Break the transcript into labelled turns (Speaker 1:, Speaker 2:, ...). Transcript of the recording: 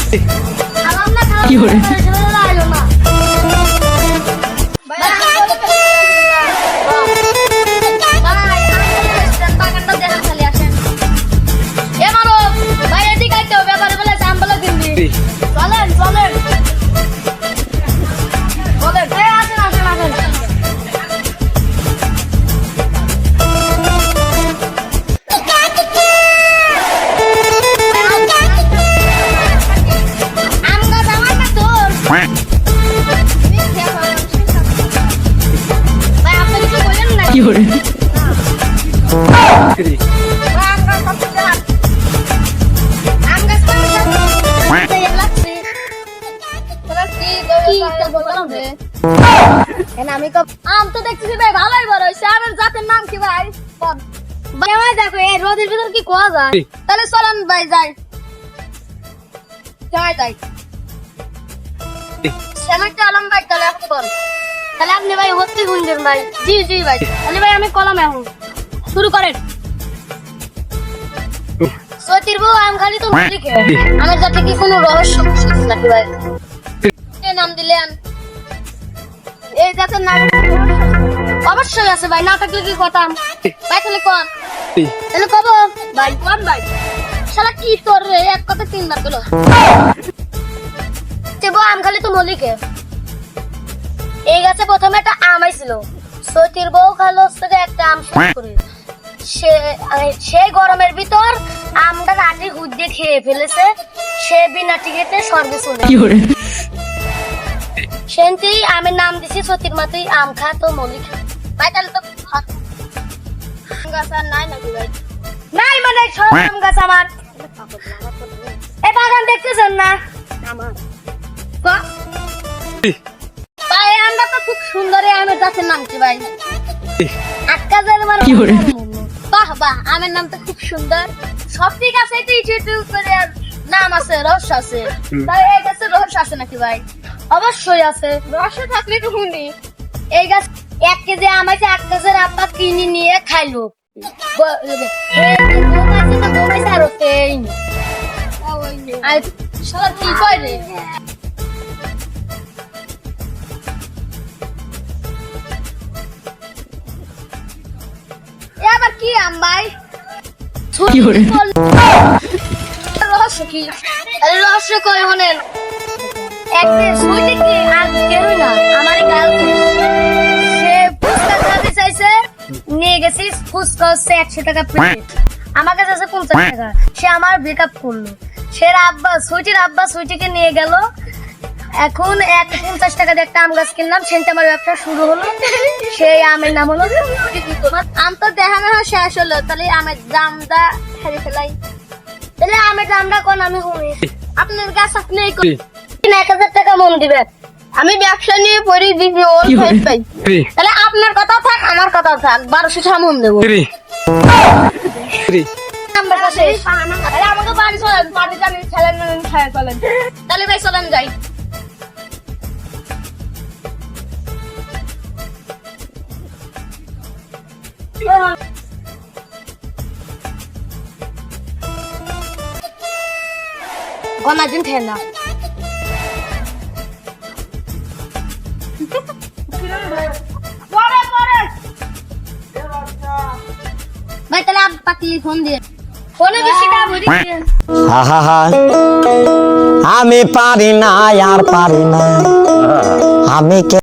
Speaker 1: কি করে কি করে
Speaker 2: আমি আম তো দেখতেছি ভাই ভালোই বড় হয়েছে। আমার জাতের নাম কি ভাই? ভাই দেখো এই রোদের ভিতর কি কোয়া যায়? তাহলে চলেন ভাই যাই যাই যাই শ্যামাটা আলম ভাই। তাহলে এখন তাহলে আপনি ভাই হতে শুনবেন ভাই। জি জি ভাই। তাহলে ভাই আমি কলম এখন শুরু করেন। সতীর বউ আম খালি তো লিখে আমার যাতে কি কোনো রহস্য নাকি ভাই? নাম দিলেন এই জাতের নাম অবশ্যই আছে ভাই, না থাকলে কি কথা ভাই? তাহলে কোন তাহলে কব ভাই কোন ভাই? শালা কি তোর রে এক কথা তিনবার বলো। বউ আম খালি তো মলিকে এই গাছে প্রথমে একটা আম আইছিল। সতীর বউ খালো একটা আম শেষ করে সে গরমের ভিতর আমটা রাতে গুদ দিয়ে খেয়ে ফেলেছে। সে বিনা টিকেটে স্বর্গে চলে সেনতেই আমের নাম দিছি সতীর মাতেই আম খা তো মলিক ভাই। তাহলে তো গাছ আর নাই নাকি ভাই? নাই মানে সব আম গাছ আমার এই বাগান দেখতেছেন না আমার ভাই? আমটা তো খুব সুন্দর। আমের গাছের নাম কি ভাই? আটকাজের মানে বাহ বাহ, আমের নাম তো খুব সুন্দর। সব ঠিক আছে, নাম আছে, রহস্য আছে। তাই এই গাছের রহস্য আছে নাকি ভাই? অবশ্যই আছে, রহস্য থাকলে তো শুনি। এই গাছ 1 কেজি আম আছে, 1 কেজির আব্বা কিনে নিয়ে খাইলো। কি কয় রে? আবার কি আম ভাই?
Speaker 1: কি করে
Speaker 2: রহস্য কি? রহস্য কই হলেন একদিন সুইটি কি আর কেউই না আমারই গার্লফ্রেন্ড। সে ফুচকা খেতে চাইছে, নিয়ে গেছি ফুচকা হচ্ছে 100 টাকা প্লেট, আমার কাছে আছে 50 টাকা। সে আমার ব্রেকআপ করলো। সে সুইটির আব্বা সুইটিকে নিয়ে গেল। এখন 50 টাকা দিয়ে একটা আম গাছ কিনলাম। সেটা আমার ব্যবসা শুরু হলো। সেই আমের নাম হলো আম। তো দেখানো শেষ হলো, তাহলে আমের দামটা হেরে ফেলাই। তাহলে আমের দামটা কোন আমি শুনি? আপনার গাছ আপনি 1000 টাকা মন দিবেন। আমি ব্যবসা নিয়ে পড়ে দিবি ওই পাই। তাহলে আপনার কথা থাক আমার কথা থাক, 1200 টাকা মন দেবো। আমাকে বাড়ি চলেন, বাড়ি জানি খেলেন খেয়ে চলেন। তাহলে ভাই চলেন যাই। গনাদিন খেয়ে না ভাই। তাহলে পাতি ফোন দিয়ে ফোনে বেশি টাকা ভরি দিয়ে
Speaker 3: আমি পারি না আর পারি না আমি